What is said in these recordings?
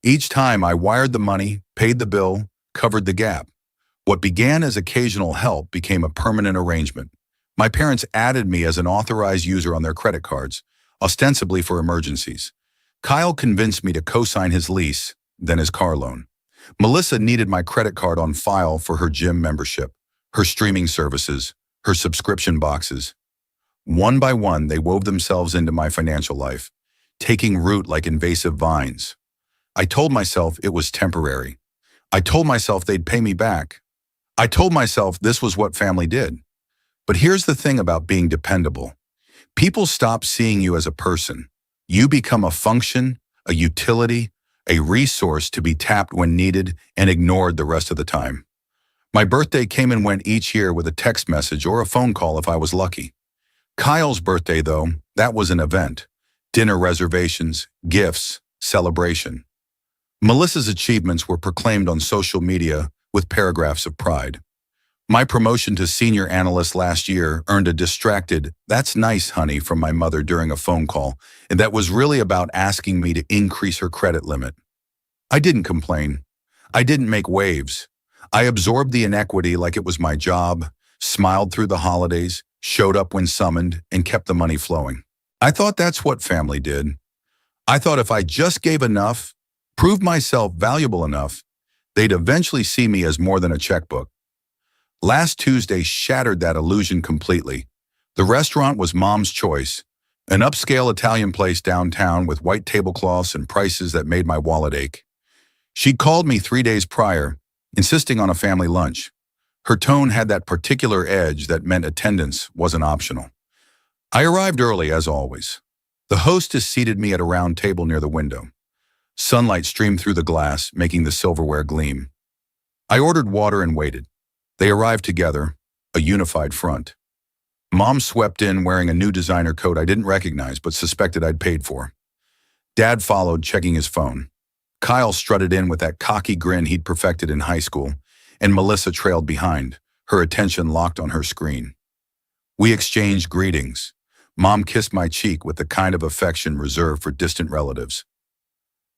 Each time I wired the money, paid the bill, covered the gap. What began as occasional help became a permanent arrangement. My parents added me as an authorized user on their credit cards, ostensibly for emergencies. Kyle convinced me to co-sign his lease, then his car loan. Melissa needed my credit card on file for her gym membership, her streaming services, her subscription boxes. One by one, they wove themselves into my financial life, taking root like invasive vines. I told myself it was temporary. I told myself they'd pay me back. I told myself this was what family did. But here's the thing about being dependable. People stop seeing you as a person. You become a function, a utility, a resource to be tapped when needed and ignored the rest of the time. My birthday came and went each year with a text message or a phone call if I was lucky. Kyle's birthday, though, that was an event. Dinner reservations, gifts, celebration. Melissa's achievements were proclaimed on social media with paragraphs of pride. My promotion to senior analyst last year earned a distracted, "That's nice, honey," from my mother during a phone call, and that was really about asking me to increase her credit limit. I didn't complain. I didn't make waves. I absorbed the inequity like it was my job, smiled through the holidays, showed up when summoned, and kept the money flowing. I thought that's what family did. I thought if I just gave enough, proved myself valuable enough, they'd eventually see me as more than a checkbook. Last Tuesday shattered that illusion completely. The restaurant was Mom's choice, an upscale Italian place downtown with white tablecloths and prices that made my wallet ache. She called me 3 days prior, insisting on a family lunch. Her tone had that particular edge that meant attendance wasn't optional. I arrived early, as always. The hostess seated me at a round table near the window. Sunlight streamed through the glass, making the silverware gleam. I ordered water and waited. They arrived together, a unified front. Mom swept in wearing a new designer coat I didn't recognize but suspected I'd paid for. Dad followed, checking his phone. Kyle strutted in with that cocky grin he'd perfected in high school, and Melissa trailed behind, her attention locked on her screen. We exchanged greetings. Mom kissed my cheek with the kind of affection reserved for distant relatives.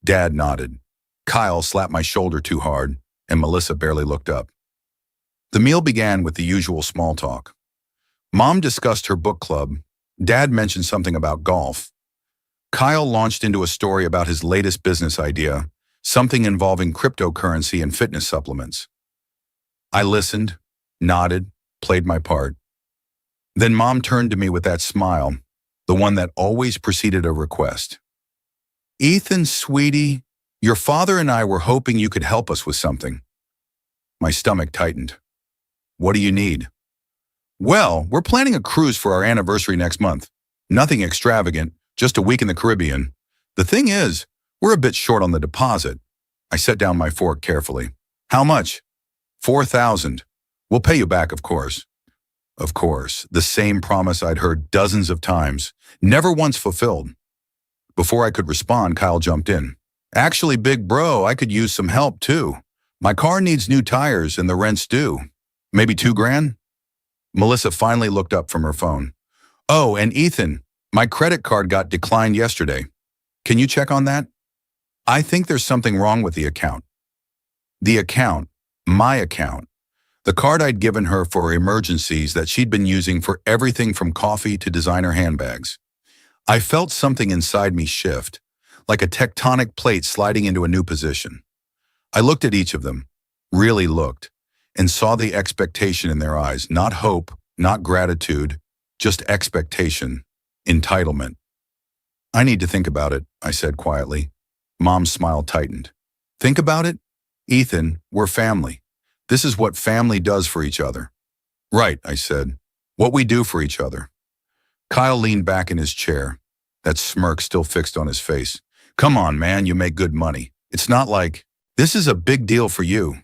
Dad nodded. Kyle slapped my shoulder too hard, and Melissa barely looked up. The meal began with the usual small talk. Mom discussed her book club. Dad mentioned something about golf. Kyle launched into a story about his latest business idea, something involving cryptocurrency and fitness supplements. I listened, nodded, played my part. Then Mom turned to me with that smile, the one that always preceded a request. "Ethan, sweetie, your father and I were hoping you could help us with something." My stomach tightened. "What do you need?" "Well, we're planning a cruise for our anniversary next month. Nothing extravagant, just a week in the Caribbean. The thing is, we're a bit short on the deposit." I set down my fork carefully. "How much?" $4,000. "We'll pay you back, of course." Of course, the same promise I'd heard dozens of times, never once fulfilled. Before I could respond, Kyle jumped in. "Actually, big bro, I could use some help too. My car needs new tires and the rent's due. Maybe $2,000? Melissa finally looked up from her phone. "Oh, and Ethan, my credit card got declined yesterday. Can you check on that? I think there's something wrong with the account." The account, my account. The card I'd given her for emergencies that she'd been using for everything from coffee to designer handbags. I felt something inside me shift, like a tectonic plate sliding into a new position. I looked at each of them, really looked, and saw the expectation in their eyes, not hope, not gratitude, just expectation, entitlement. "I need to think about it," I said quietly. Mom's smile tightened. "Think about it? Ethan, we're family. This is what family does for each other." "Right," I said. "What we do for each other." Kyle leaned back in his chair, that smirk still fixed on his face. "Come on, man, you make good money. It's not like, this is a big deal for you."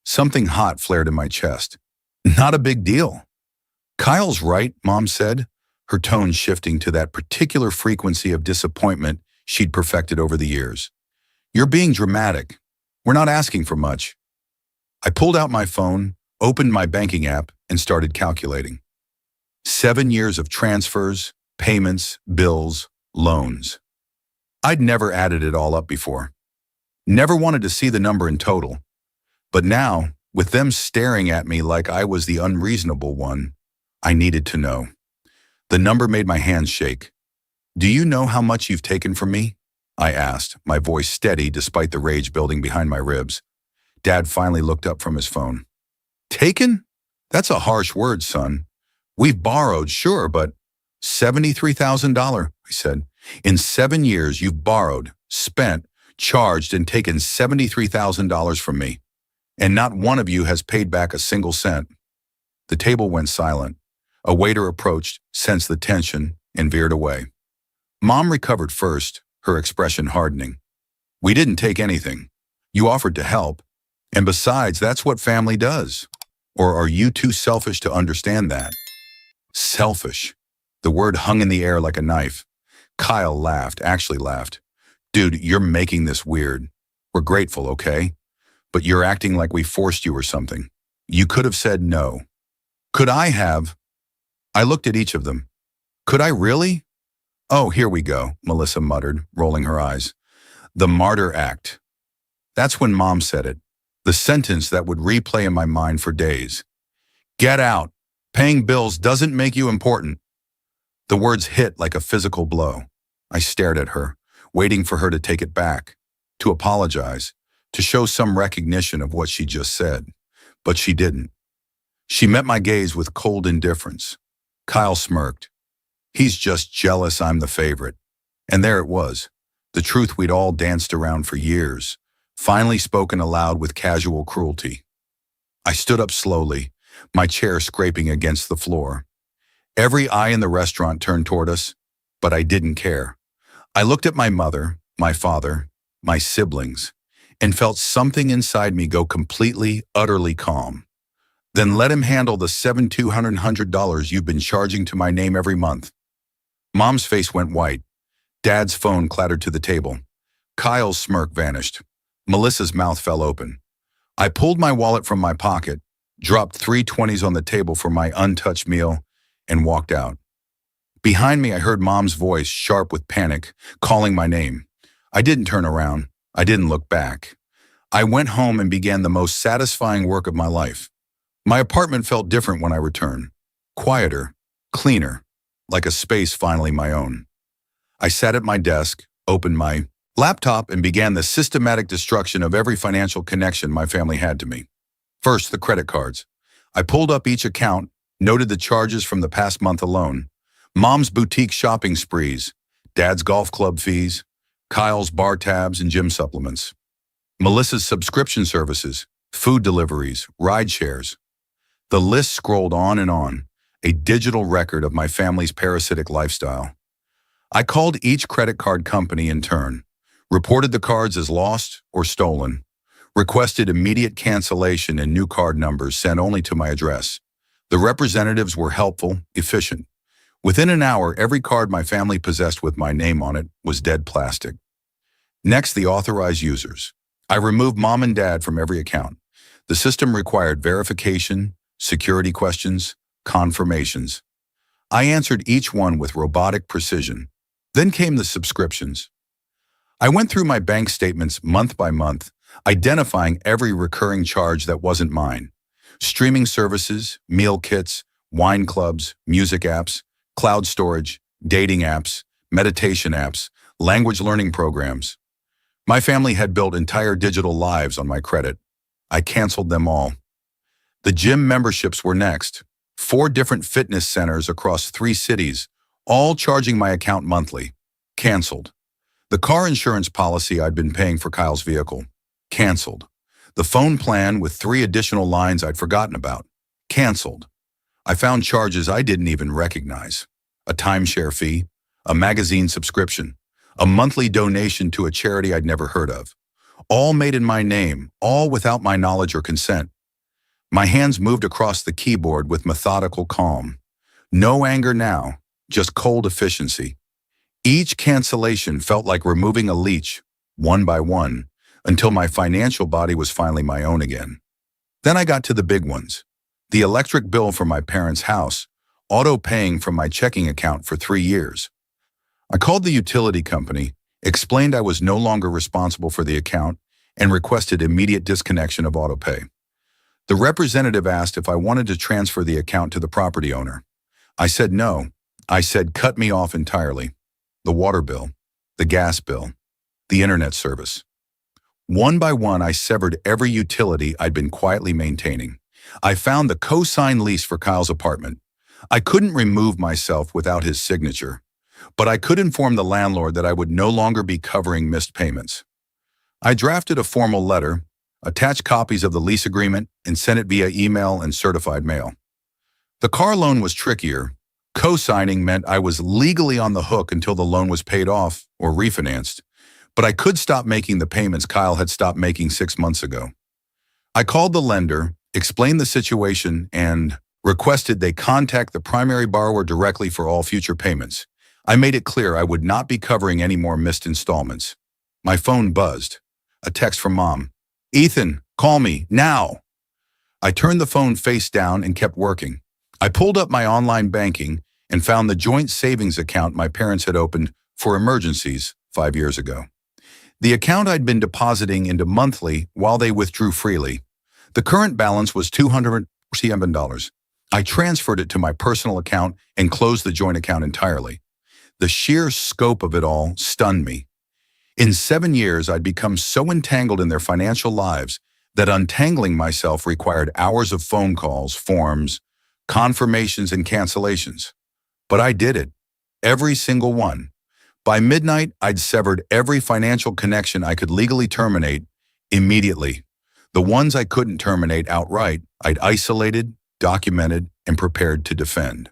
Something hot flared in my chest. "Not a big deal." "Kyle's right," Mom said, her tone shifting to that particular frequency of disappointment she'd perfected over the years. "You're being dramatic. We're not asking for much." I pulled out my phone, opened my banking app, and started calculating. 7 years of transfers, payments, bills, loans. I'd never added it all up before. Never wanted to see the number in total. But now, with them staring at me like I was the unreasonable one, I needed to know. The number made my hands shake. "Do you know how much you've taken from me?" I asked, my voice steady despite the rage building behind my ribs. Dad finally looked up from his phone. "Taken? That's a harsh word, son. We've borrowed, sure, but $73,000, I said. "In 7 years, you've borrowed, spent, charged, and taken $73,000 from me. And not one of you has paid back a single cent." The table went silent. A waiter approached, sensed the tension, and veered away. Mom recovered first, her expression hardening. "We didn't take anything. You offered to help. And besides, that's what family does. Or are you too selfish to understand that?" Selfish. The word hung in the air like a knife. Kyle laughed, actually laughed. "Dude, you're making this weird. We're grateful, okay? But you're acting like we forced you or something. You could have said no." "Could I have?" I looked at each of them. "Could I really?" "Oh, here we go," Melissa muttered, rolling her eyes. "The martyr act." That's when Mom said it. The sentence that would replay in my mind for days. "Get out. Paying bills doesn't make you important." The words hit like a physical blow. I stared at her, waiting for her to take it back, to apologize, to show some recognition of what she just said. But she didn't. She met my gaze with cold indifference. Kyle smirked. "He's just jealous I'm the favorite." And there it was, the truth we'd all danced around for years, finally spoken aloud with casual cruelty. I stood up slowly, my chair scraping against the floor. Every eye in the restaurant turned toward us, but I didn't care. I looked at my mother, my father, my siblings, and felt something inside me go completely, utterly calm. "Then let him handle the $7,200 you've been charging to my name every month." Mom's face went white. Dad's phone clattered to the table. Kyle's smirk vanished. Melissa's mouth fell open. I pulled my wallet from my pocket, dropped 3 20s on the table for my untouched meal, and walked out. Behind me, I heard Mom's voice, sharp with panic, calling my name. I didn't turn around. I didn't look back. I went home and began the most satisfying work of my life. My apartment felt different when I returned. Quieter, cleaner, like a space finally my own. I sat at my desk, opened my laptop, and began the systematic destruction of every financial connection my family had to me. First, the credit cards. I pulled up each account, noted the charges from the past month alone. Mom's boutique shopping sprees, Dad's golf club fees, Kyle's bar tabs and gym supplements, Melissa's subscription services, food deliveries, ride shares. The list scrolled on, a digital record of my family's parasitic lifestyle. I called each credit card company in turn, reported the cards as lost or stolen, requested immediate cancellation and new card numbers sent only to my address. The representatives were helpful, efficient. Within an hour, every card my family possessed with my name on it was dead plastic. Next, the authorized users. I removed Mom and Dad from every account. The system required verification, security questions, confirmations. I answered each one with robotic precision. Then came the subscriptions. I went through my bank statements month by month, identifying every recurring charge that wasn't mine. Streaming services, meal kits, wine clubs, music apps, cloud storage, dating apps, meditation apps, language learning programs. My family had built entire digital lives on my credit. I canceled them all. The gym memberships were next. 4 different fitness centers across 3 cities, all charging my account monthly. Canceled. The car insurance policy I'd been paying for Kyle's vehicle. Canceled. The phone plan with 3 additional lines I'd forgotten about. Canceled. I found charges I didn't even recognize. A timeshare fee, a magazine subscription, a monthly donation to a charity I'd never heard of. All made in my name, all without my knowledge or consent. My hands moved across the keyboard with methodical calm. No anger now, just cold efficiency. Each cancellation felt like removing a leech, one by one, until my financial body was finally my own again. Then I got to the big ones. The electric bill for my parents' house, auto-paying from my checking account for 3 years. I called the utility company, explained I was no longer responsible for the account, and requested immediate disconnection of autopay. The representative asked if I wanted to transfer the account to the property owner. I said no. I said cut me off entirely. The water bill, the gas bill, the internet service. One by one, I severed every utility I'd been quietly maintaining. I found the co-signed lease for Kyle's apartment. I couldn't remove myself without his signature, but I could inform the landlord that I would no longer be covering missed payments. I drafted a formal letter, attached copies of the lease agreement, and sent it via email and certified mail. The car loan was trickier. Co-signing meant I was legally on the hook until the loan was paid off or refinanced, but I could stop making the payments Kyle had stopped making 6 months ago. I called the lender, explained the situation, and requested they contact the primary borrower directly for all future payments. I made it clear I would not be covering any more missed installments. My phone buzzed. A text from Mom. "Ethan, call me, now." I turned the phone face down and kept working. I pulled up my online banking and found the joint savings account my parents had opened for emergencies 5 years ago. The account I'd been depositing into monthly while they withdrew freely. The current balance was $207. I transferred it to my personal account and closed the joint account entirely. The sheer scope of it all stunned me. In 7 years, I'd become so entangled in their financial lives that untangling myself required hours of phone calls, forms, confirmations, and cancellations. But I did it. Every single one. By midnight, I'd severed every financial connection I could legally terminate immediately. The ones I couldn't terminate outright, I'd isolated, documented, and prepared to defend.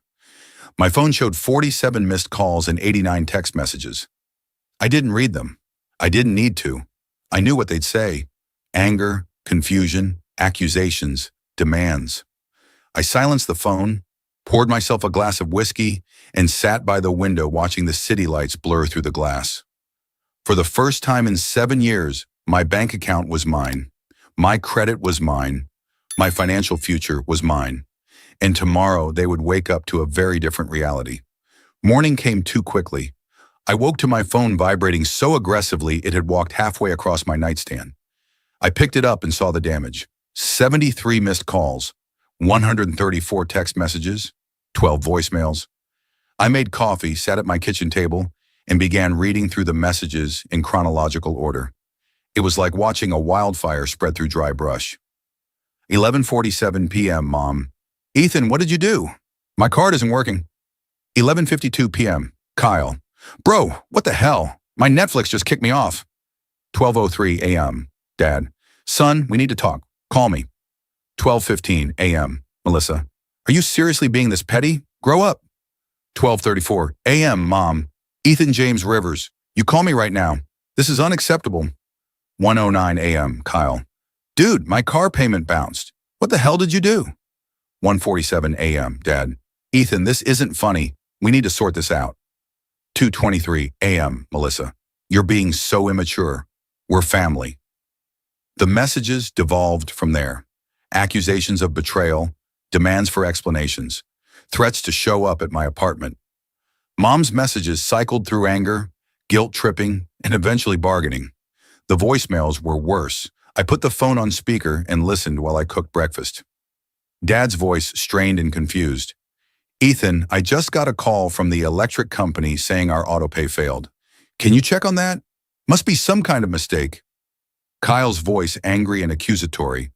My phone showed 47 missed calls and 89 text messages. I didn't read them. I didn't need to. I knew what they'd say. Anger, confusion, accusations, demands. I silenced the phone, poured myself a glass of whiskey, and sat by the window watching the city lights blur through the glass. For the first time in 7 years, my bank account was mine. My credit was mine. My financial future was mine. And tomorrow they would wake up to a very different reality. Morning came too quickly. I woke to my phone vibrating so aggressively it had walked halfway across my nightstand. I picked it up and saw the damage. 73 missed calls, 134 text messages, 12 voicemails. I made coffee, sat at my kitchen table, and began reading through the messages in chronological order. It was like watching a wildfire spread through dry brush. 11:47 p.m., Mom. "Ethan, what did you do? My card isn't working." 11:52 p.m., Kyle. "Bro, what the hell? My Netflix just kicked me off." 12:03 a.m., Dad. "Son, we need to talk. Call me." 12:15 a.m., Melissa. "Are you seriously being this petty? Grow up." 12:34 a.m., Mom. "Ethan James Rivers, you call me right now. This is unacceptable." 1:09 a.m., Kyle. "Dude, my car payment bounced. What the hell did you do?" 1:47 a.m., Dad. "Ethan, this isn't funny. We need to sort this out." 2:23 a.m., Melissa. "You're being so immature. We're family." The messages devolved from there. Accusations of betrayal, demands for explanations, threats to show up at my apartment. Mom's messages cycled through anger, guilt-tripping, and eventually bargaining. The voicemails were worse. I put the phone on speaker and listened while I cooked breakfast. Dad's voice strained and confused. "Ethan, I just got a call from the electric company saying our autopay failed. Can you check on that? Must be some kind of mistake." Kyle's voice angry and accusatory.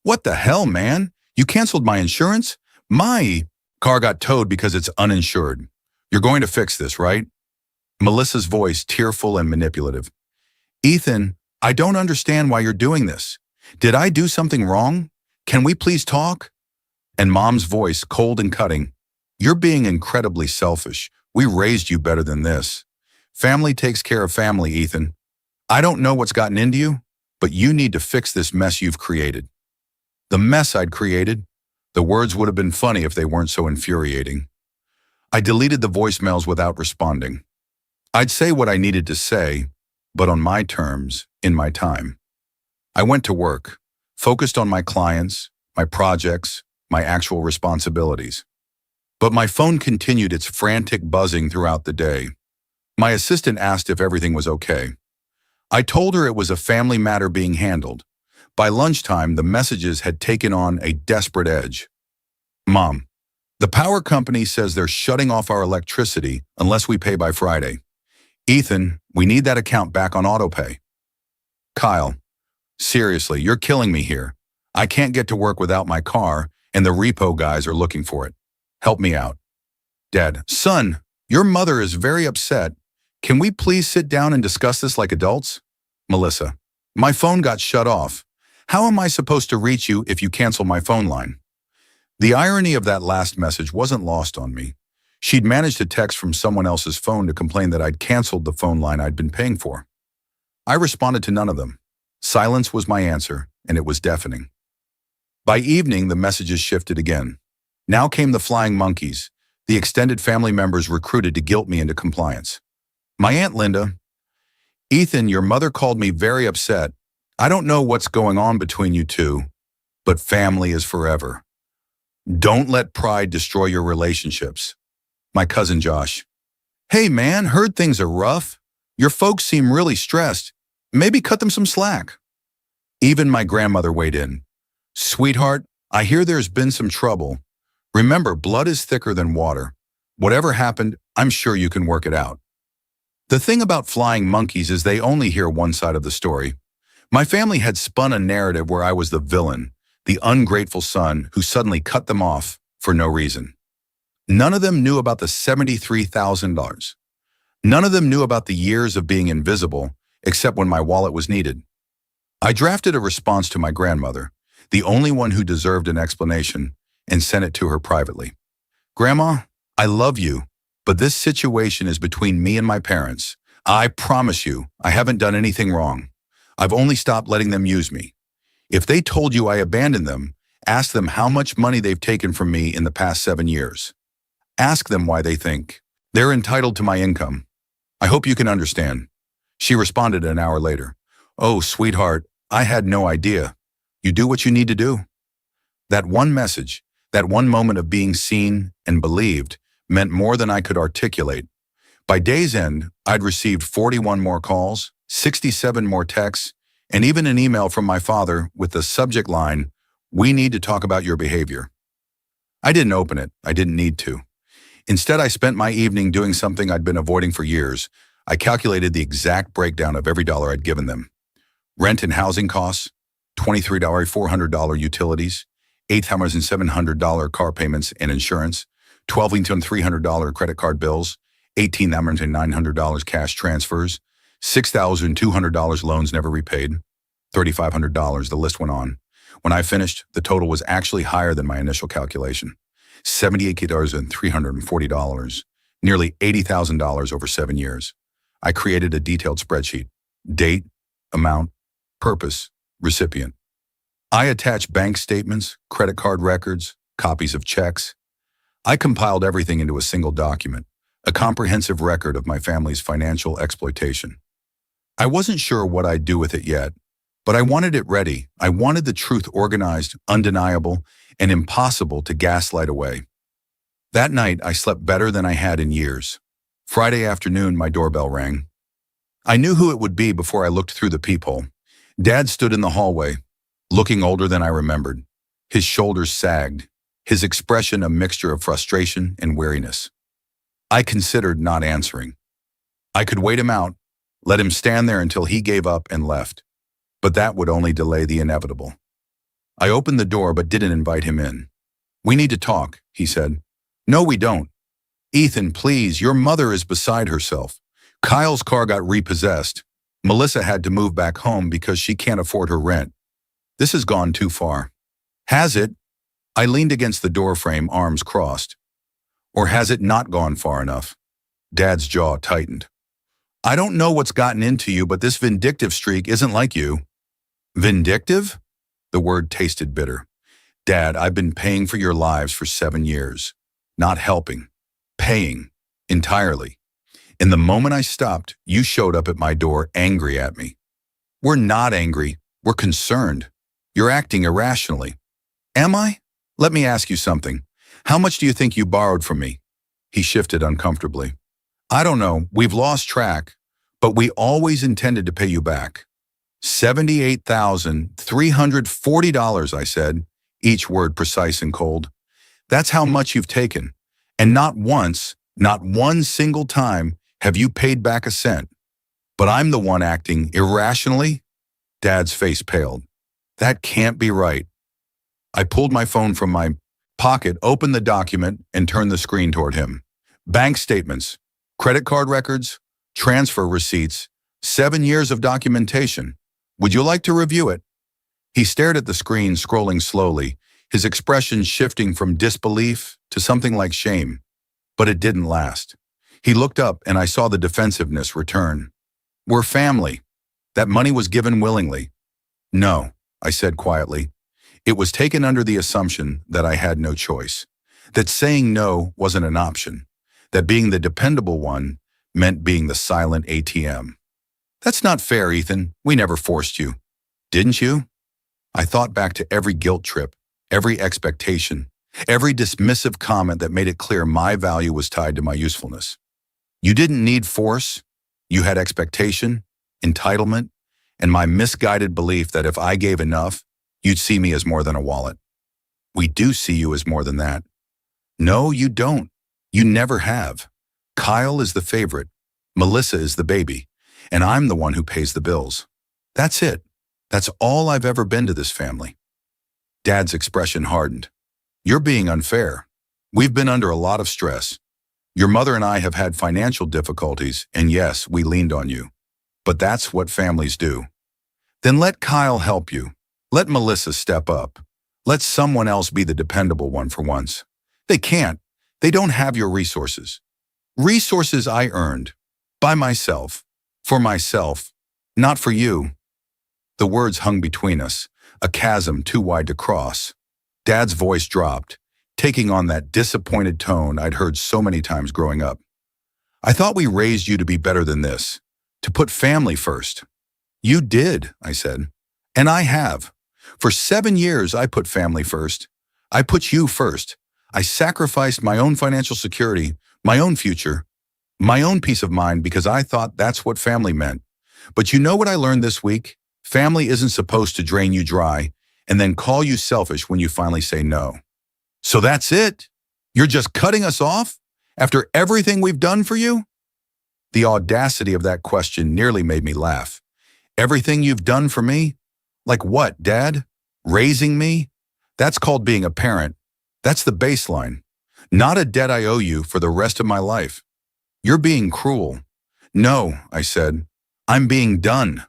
"What the hell, man? You canceled my insurance? My car got towed because it's uninsured. You're going to fix this, right?" Melissa's voice tearful and manipulative. "Ethan, I don't understand why you're doing this. Did I do something wrong? Can we please talk?" And Mom's voice cold and cutting. "You're being incredibly selfish. We raised you better than this. Family takes care of family, Ethan. I don't know what's gotten into you, but you need to fix this mess you've created." The mess I'd created? The words would have been funny if they weren't so infuriating. I deleted the voicemails without responding. I'd say what I needed to say, but on my terms, in my time. I went to work, focused on my clients, my projects, my actual responsibilities. But my phone continued its frantic buzzing throughout the day. My assistant asked if everything was okay. I told her it was a family matter being handled. By lunchtime, the messages had taken on a desperate edge. Mom, the power company says they're shutting off our electricity unless we pay by Friday. Ethan, we need that account back on autopay. Kyle, seriously, you're killing me here. I can't get to work without my car, and the repo guys are looking for it. Help me out. Dad, son, your mother is very upset. Can we please sit down and discuss this like adults? Melissa, my phone got shut off. How am I supposed to reach you if you cancel my phone line? The irony of that last message wasn't lost on me. She'd managed a text from someone else's phone to complain that I'd canceled the phone line I'd been paying for. I responded to none of them. Silence was my answer, and it was deafening. By evening, the messages shifted again. Now came the flying monkeys, the extended family members recruited to guilt me into compliance. My Aunt Linda, Ethan, your mother called me very upset. I don't know what's going on between you two, but family is forever. Don't let pride destroy your relationships. My cousin Josh, hey man, heard things are rough. Your folks seem really stressed. Maybe cut them some slack. Even my grandmother weighed in. Sweetheart, I hear there's been some trouble. Remember, blood is thicker than water. Whatever happened, I'm sure you can work it out. The thing about flying monkeys is they only hear one side of the story. My family had spun a narrative where I was the villain, the ungrateful son who suddenly cut them off for no reason. None of them knew about the $73,000. None of them knew about the years of being invisible, except when my wallet was needed. I drafted a response to my grandmother, the only one who deserved an explanation, and sent it to her privately. Grandma, I love you, but this situation is between me and my parents. I promise you, I haven't done anything wrong. I've only stopped letting them use me. If they told you I abandoned them, ask them how much money they've taken from me in the past 7 years. Ask them why they think they're entitled to my income. I hope you can understand. She responded an hour later. Oh, sweetheart, I had no idea. You do what you need to do. That one message, that one moment of being seen and believed meant more than I could articulate. By day's end, I'd received 41 more calls, 67 more texts, and even an email from my father with the subject line, "We need to talk about your behavior." I didn't open it. I didn't need to. Instead, I spent my evening doing something I'd been avoiding for years. I calculated the exact breakdown of every dollar I'd given them. Rent and housing costs, $23,400 utilities, $8,700 car payments and insurance, $12,300 credit card bills, $18,900 cash transfers, $6,200 loans never repaid, $3,500, the list went on. When I finished, the total was actually higher than my initial calculation. $78,340, nearly $80,000 over 7 years. I created a detailed spreadsheet. Date, amount, purpose, recipient. I attached bank statements, credit card records, copies of checks. I compiled everything into a single document, a comprehensive record of my family's financial exploitation. I wasn't sure what I'd do with it yet, but I wanted it ready. I wanted the truth organized, undeniable, and impossible to gaslight away. That night, I slept better than I had in years. Friday afternoon, my doorbell rang. I knew who it would be before I looked through the peephole. Dad stood in the hallway, looking older than I remembered. His shoulders sagged, his expression a mixture of frustration and weariness. I considered not answering. I could wait him out, let him stand there until he gave up and left. But that would only delay the inevitable. I opened the door but didn't invite him in. "We need to talk," he said. "No, we don't. Ethan, please, your mother is beside herself. Kyle's car got repossessed. Melissa had to move back home because she can't afford her rent. This has gone too far." Has it? I leaned against the doorframe, arms crossed. Or has it not gone far enough? Dad's jaw tightened. I don't know what's gotten into you, but this vindictive streak isn't like you. Vindictive? The word tasted bitter. Dad, I've been paying for your lives for 7 years. Not helping. Paying. Entirely. In the moment I stopped, you showed up at my door angry at me. We're not angry. We're concerned. You're acting irrationally. Am I? Let me ask you something. How much do you think you borrowed from me? He shifted uncomfortably. I don't know. We've lost track. But we always intended to pay you back. $78,340, I said, each word precise and cold. That's how much you've taken. And not once, not one single time, have you paid back a cent. But I'm the one acting irrationally? Dad's face paled. That can't be right. I pulled my phone from my pocket, opened the document, and turned the screen toward him. Bank statements, credit card records, transfer receipts, 7 years of documentation. Would you like to review it? He stared at the screen, scrolling slowly, his expression shifting from disbelief to something like shame. But it didn't last. He looked up and I saw the defensiveness return. We're family. That money was given willingly. No, I said quietly. It was taken under the assumption that I had no choice, that saying no wasn't an option, that being the dependable one meant being the silent ATM. That's not fair, Ethan. We never forced you. Didn't you? I thought back to every guilt trip, every expectation, every dismissive comment that made it clear my value was tied to my usefulness. You didn't need force. You had expectation, entitlement, and my misguided belief that if I gave enough, you'd see me as more than a wallet. We do see you as more than that. No, you don't. You never have. Kyle is the favorite. Melissa is the baby. And I'm the one who pays the bills. That's it. That's all I've ever been to this family. Dad's expression hardened. You're being unfair. We've been under a lot of stress. Your mother and I have had financial difficulties, and yes, we leaned on you. But that's what families do. Then let Kyle help you. Let Melissa step up. Let someone else be the dependable one for once. They can't. They don't have your resources. Resources I earned. By myself. For myself. Not for you. The words hung between us, a chasm too wide to cross. Dad's voice dropped, taking on that disappointed tone I'd heard so many times growing up. I thought we raised you to be better than this, to put family first. You did, I said. And I have. For 7 years, I put family first. I put you first. I sacrificed my own financial security, my own future, my own peace of mind because I thought that's what family meant. But you know what I learned this week? Family isn't supposed to drain you dry and then call you selfish when you finally say no. So that's it? You're just cutting us off after everything we've done for you? The audacity of that question nearly made me laugh. Everything you've done for me? Like what, Dad? Raising me? That's called being a parent. That's the baseline. Not a debt I owe you for the rest of my life. You're being cruel. No, I said. I'm being done.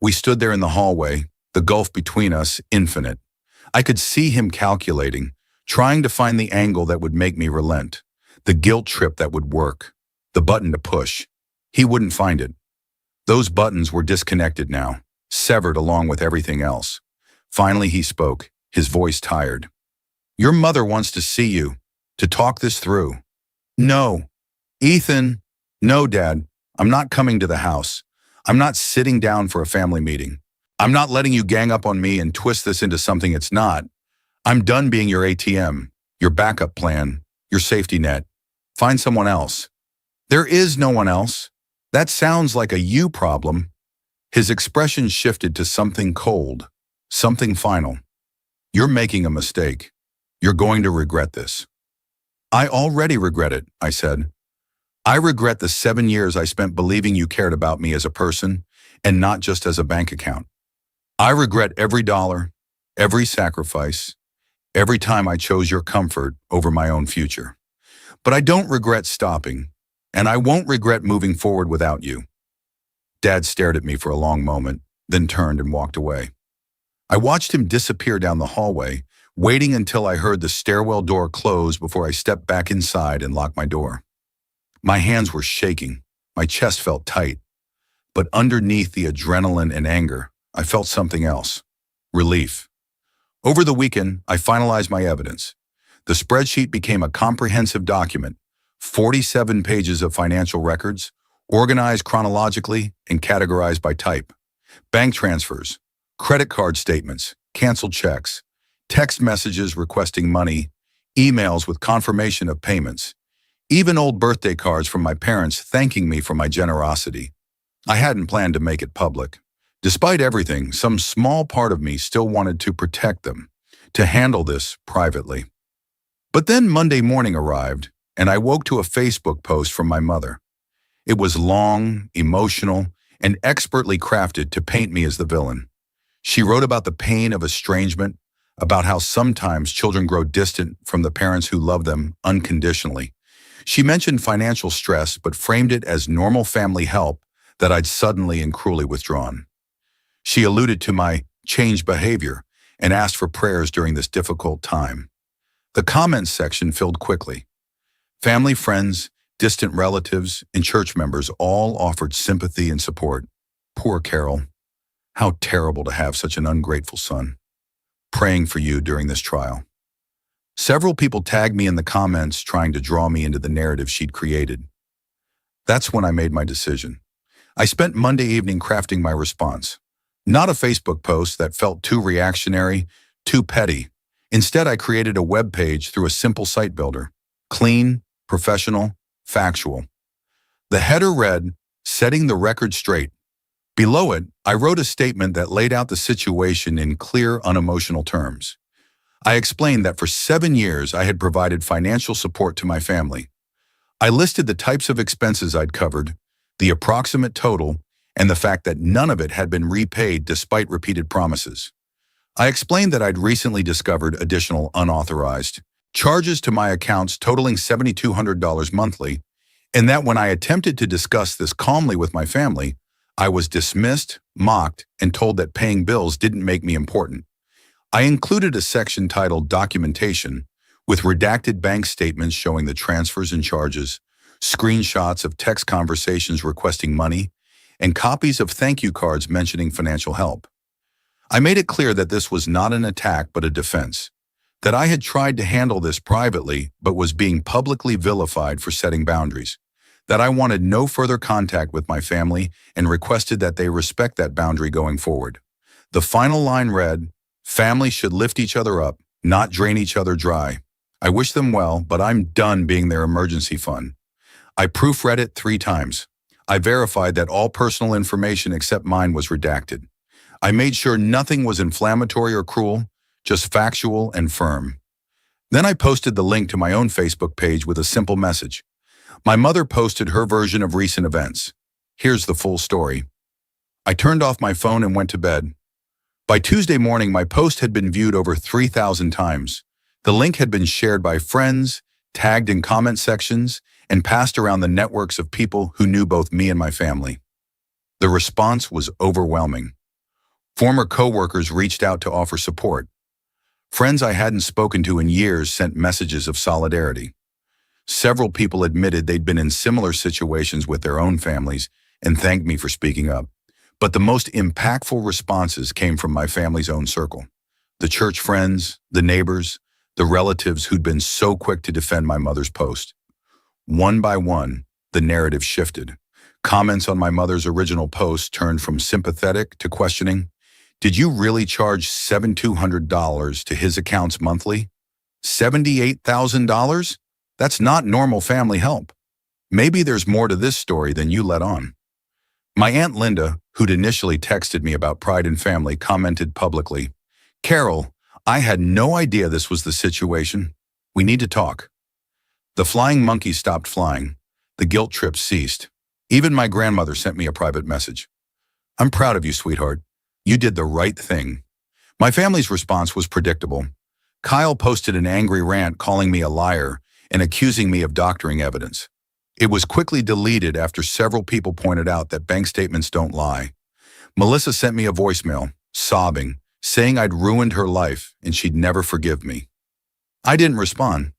We stood there in the hallway, the gulf between us infinite. I could see him calculating, trying to find the angle that would make me relent, the guilt trip that would work, the button to push. He wouldn't find it. Those buttons were disconnected now, severed along with everything else. Finally he spoke, his voice tired. Your mother wants to see you, to talk this through. No. Ethan. No, Dad. I'm not coming to the house. I'm not sitting down for a family meeting. I'm not letting you gang up on me and twist this into something it's not. I'm done being your ATM, your backup plan, your safety net. Find someone else. There is no one else. That sounds like a you problem. His expression shifted to something cold, something final. You're making a mistake. You're going to regret this. I already regret it, I said. I regret the 7 years I spent believing you cared about me as a person and not just as a bank account. I regret every dollar, every sacrifice, every time I chose your comfort over my own future. But I don't regret stopping, and I won't regret moving forward without you. Dad stared at me for a long moment, then turned and walked away. I watched him disappear down the hallway, waiting until I heard the stairwell door close before I stepped back inside and locked my door. My hands were shaking, my chest felt tight, but underneath the adrenaline and anger, I felt something else, relief. Over the weekend, I finalized my evidence. The spreadsheet became a comprehensive document, 47 pages of financial records, organized chronologically and categorized by type. Bank transfers, credit card statements, canceled checks, text messages requesting money, emails with confirmation of payments, even old birthday cards from my parents thanking me for my generosity. I hadn't planned to make it public. Despite everything, some small part of me still wanted to protect them, to handle this privately. But then Monday morning arrived, and I woke to a Facebook post from my mother. It was long, emotional, and expertly crafted to paint me as the villain. She wrote about the pain of estrangement, about how sometimes children grow distant from the parents who love them unconditionally. She mentioned financial stress, but framed it as normal family help that I'd suddenly and cruelly withdrawn. She alluded to my changed behavior and asked for prayers during this difficult time. The comments section filled quickly. Family, friends, distant relatives, and church members all offered sympathy and support. Poor Carol. How terrible to have such an ungrateful son. Praying for you during this trial. Several people tagged me in the comments trying to draw me into the narrative she'd created. That's when I made my decision. I spent Monday evening crafting my response. Not a Facebook post that felt too reactionary, too petty. Instead, I created a web page through a simple site builder. Clean, professional, factual. The header read, "Setting the record straight." Below it, I wrote a statement that laid out the situation in clear, unemotional terms. I explained that for 7 years I had provided financial support to my family. I listed the types of expenses I'd covered, the approximate total, and the fact that none of it had been repaid despite repeated promises. I explained that I'd recently discovered additional unauthorized charges to my accounts totaling $7,200 monthly, and that when I attempted to discuss this calmly with my family, I was dismissed, mocked, and told that paying bills didn't make me important. I included a section titled Documentation, with redacted bank statements showing the transfers and charges, screenshots of text conversations requesting money, and copies of thank you cards mentioning financial help. I made it clear that this was not an attack but a defense, that I had tried to handle this privately but was being publicly vilified for setting boundaries, that I wanted no further contact with my family and requested that they respect that boundary going forward. The final line read, "Family should lift each other up, not drain each other dry. I wish them well, but I'm done being their emergency fund." I proofread it 3 times. I verified that all personal information except mine was redacted. I made sure nothing was inflammatory or cruel, just factual and firm. Then I posted the link to my own Facebook page with a simple message. My mother posted her version of recent events. Here's the full story. I turned off my phone and went to bed. By Tuesday morning, my post had been viewed over 3,000 times. The link had been shared by friends, tagged in comment sections, and passed around the networks of people who knew both me and my family. The response was overwhelming. Former coworkers reached out to offer support. Friends I hadn't spoken to in years sent messages of solidarity. Several people admitted they'd been in similar situations with their own families and thanked me for speaking up. But the most impactful responses came from my family's own circle. The church friends, the neighbors, the relatives who'd been so quick to defend my mother's post. One by one, the narrative shifted. Comments on my mother's original post turned from sympathetic to questioning. Did you really charge $7,200 to his accounts monthly? $78,000? That's not normal family help. Maybe there's more to this story than you let on. My Aunt Linda, who'd initially texted me about pride in family, commented publicly, "Carol, I had no idea this was the situation. We need to talk." The flying monkeys stopped flying. The guilt trip ceased. Even my grandmother sent me a private message. "I'm proud of you, sweetheart. You did the right thing." My family's response was predictable. Kyle posted an angry rant calling me a liar and accusing me of doctoring evidence. It was quickly deleted after several people pointed out that bank statements don't lie. Melissa sent me a voicemail, sobbing, saying I'd ruined her life and she'd never forgive me. I didn't respond.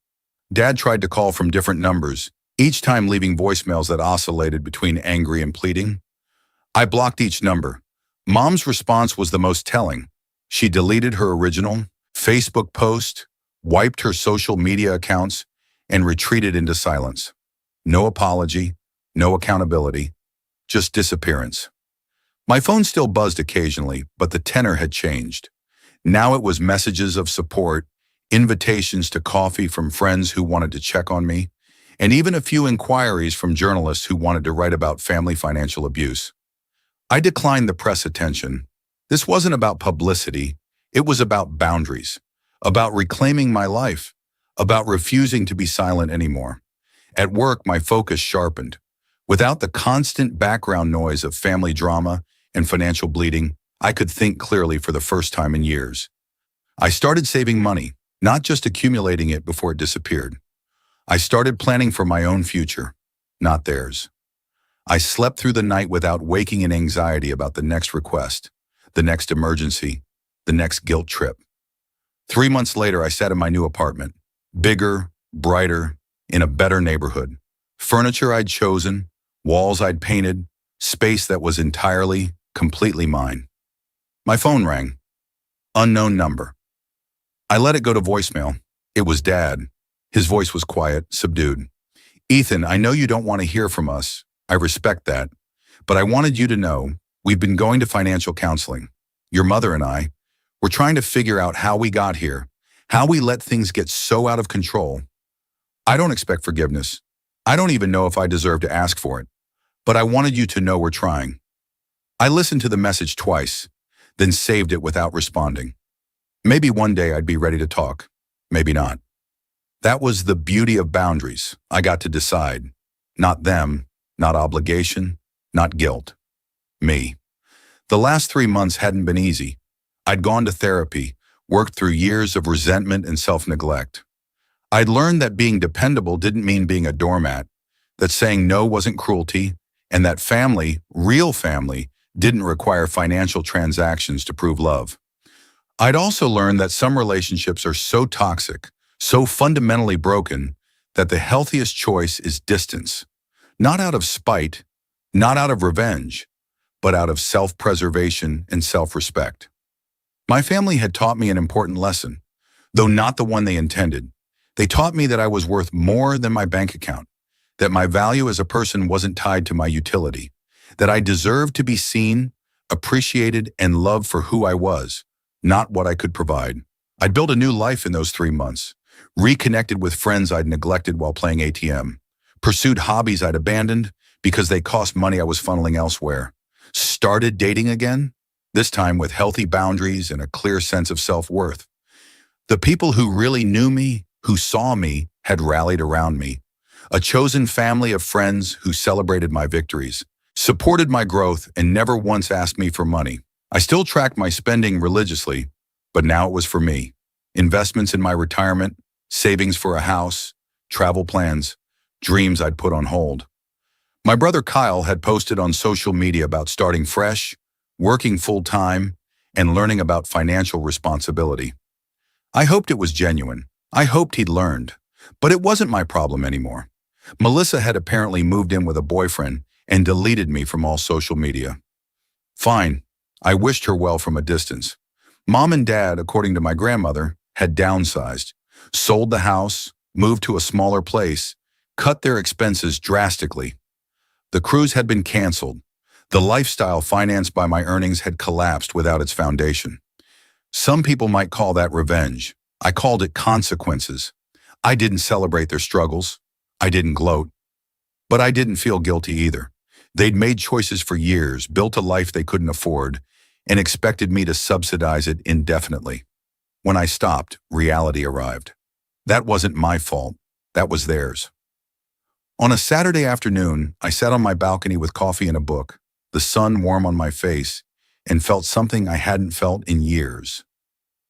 Dad tried to call from different numbers, each time leaving voicemails that oscillated between angry and pleading. I blocked each number. Mom's response was the most telling. She deleted her original Facebook post, wiped her social media accounts, and retreated into silence. No apology, no accountability, just disappearance. My phone still buzzed occasionally, but the tenor had changed. Now it was messages of support, invitations to coffee from friends who wanted to check on me, and even a few inquiries from journalists who wanted to write about family financial abuse. I declined the press attention. This wasn't about publicity. It was about boundaries, about reclaiming my life, about refusing to be silent anymore. At work, my focus sharpened. Without the constant background noise of family drama and financial bleeding, I could think clearly for the first time in years. I started saving money, not just accumulating it before it disappeared. I started planning for my own future, not theirs. I slept through the night without waking in anxiety about the next request, the next emergency, the next guilt trip. 3 months later, I sat in my new apartment, bigger, brighter, in a better neighborhood. Furniture I'd chosen, walls I'd painted, space that was entirely, completely mine. My phone rang. Unknown number. I let it go to voicemail. It was Dad. His voice was quiet, subdued. "Ethan, I know you don't want to hear from us. I respect that. But I wanted you to know, we've been going to financial counseling. Your mother and I, we're trying to figure out how we got here, how we let things get so out of control. I don't expect forgiveness. I don't even know if I deserve to ask for it. But I wanted you to know we're trying." I listened to the message twice, then saved it without responding. Maybe one day I'd be ready to talk. Maybe not. That was the beauty of boundaries. I got to decide. Not them, not obligation, not guilt. Me. The last 3 months hadn't been easy. I'd gone to therapy, worked through years of resentment and self-neglect. I'd learned that being dependable didn't mean being a doormat, that saying no wasn't cruelty, and that family, real family, didn't require financial transactions to prove love. I'd also learned that some relationships are so toxic, so fundamentally broken, that the healthiest choice is distance. Not out of spite, not out of revenge, but out of self-preservation and self-respect. My family had taught me an important lesson, though not the one they intended. They taught me that I was worth more than my bank account, that my value as a person wasn't tied to my utility, that I deserved to be seen, appreciated, and loved for who I was, not what I could provide. I'd built a new life in those 3 months, reconnected with friends I'd neglected while playing ATM, pursued hobbies I'd abandoned because they cost money I was funneling elsewhere, started dating again, this time with healthy boundaries and a clear sense of self-worth. The people who really knew me, who saw me, had rallied around me. A chosen family of friends who celebrated my victories, supported my growth, and never once asked me for money. I still tracked my spending religiously, but now it was for me. Investments in my retirement, savings for a house, travel plans, dreams I'd put on hold. My brother Kyle had posted on social media about starting fresh, working full-time, and learning about financial responsibility. I hoped it was genuine. I hoped he'd learned. But it wasn't my problem anymore. Melissa had apparently moved in with a boyfriend and deleted me from all social media. Fine. I wished her well from a distance. Mom and Dad, according to my grandmother, had downsized, sold the house, moved to a smaller place, cut their expenses drastically. The cruise had been canceled. The lifestyle financed by my earnings had collapsed without its foundation. Some people might call that revenge. I called it consequences. I didn't celebrate their struggles. I didn't gloat. But I didn't feel guilty either. They'd made choices for years, built a life they couldn't afford, and expected me to subsidize it indefinitely. When I stopped, reality arrived. That wasn't my fault. That was theirs. On a Saturday afternoon, I sat on my balcony with coffee and a book, the sun warm on my face, and felt something I hadn't felt in years.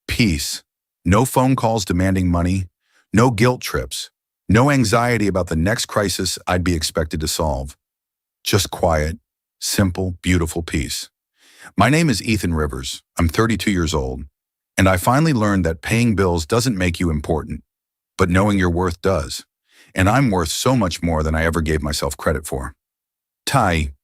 Peace. No phone calls demanding money, no guilt trips, no anxiety about the next crisis I'd be expected to solve. Just quiet, simple, beautiful peace. My name is Ethan Rivers. I'm 32 years old, and I finally learned that paying bills doesn't make you important, but knowing your worth does. And I'm worth so much more than I ever gave myself credit for. Tai,